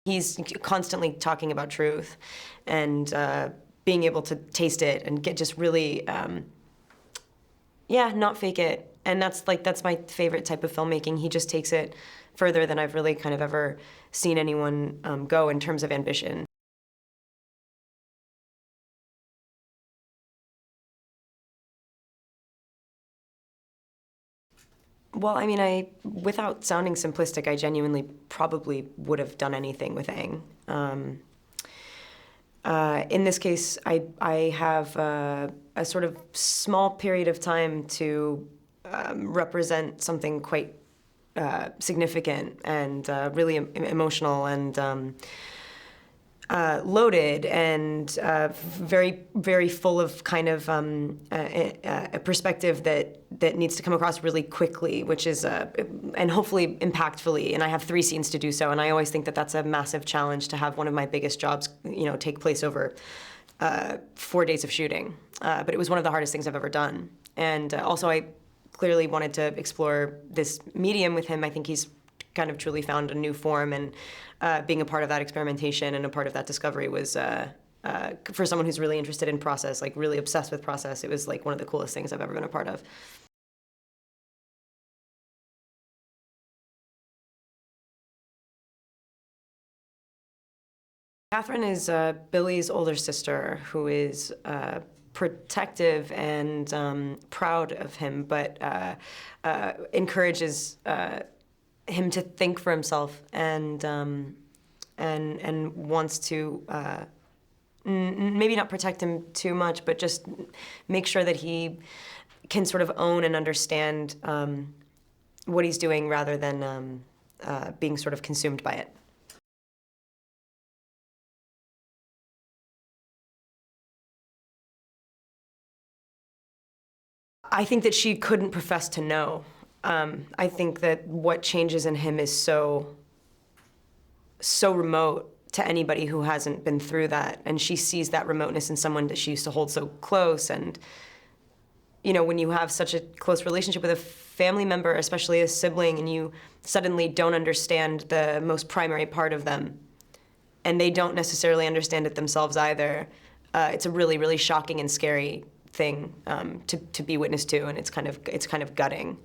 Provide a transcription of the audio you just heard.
He's constantly talking about truth and being able to taste it and get just really, not fake it. And that's my favorite type of filmmaking. He just takes it further than I've really kind of ever seen anyone go in terms of ambition. Well, I mean, without sounding simplistic, I genuinely probably would have done anything with Aang. In this case, I have a sort of small period of time to represent something quite significant and really emotional and loaded and very, very full of kind of a perspective that needs to come across really quickly, which is, and hopefully impactfully. And I have 3 scenes to do so, and I always think that that's a massive challenge to have one of my biggest jobs, take place over 4 days of shooting. But it was one of the hardest things I've ever done. And also, I clearly wanted to explore this medium with him. I think he's kind of truly found a new form, and being a part of that experimentation and a part of that discovery was, for someone who's really interested in process, like really obsessed with process, it was like one of the coolest things I've ever been a part of. Catherine is Billy's older sister who is protective and proud of him, but encourages him to think for himself and wants to maybe not protect him too much, but just make sure that he can sort of own and understand what he's doing rather than being sort of consumed by it. I think that she couldn't profess to know. I think that what changes in him is so remote to anybody who hasn't been through that, and she sees that remoteness in someone that she used to hold so close. And when you have such a close relationship with a family member, especially a sibling, and you suddenly don't understand the most primary part of them, and they don't necessarily understand it themselves either, it's a really, really shocking and scary thing to be witness to, and it's kind of gutting.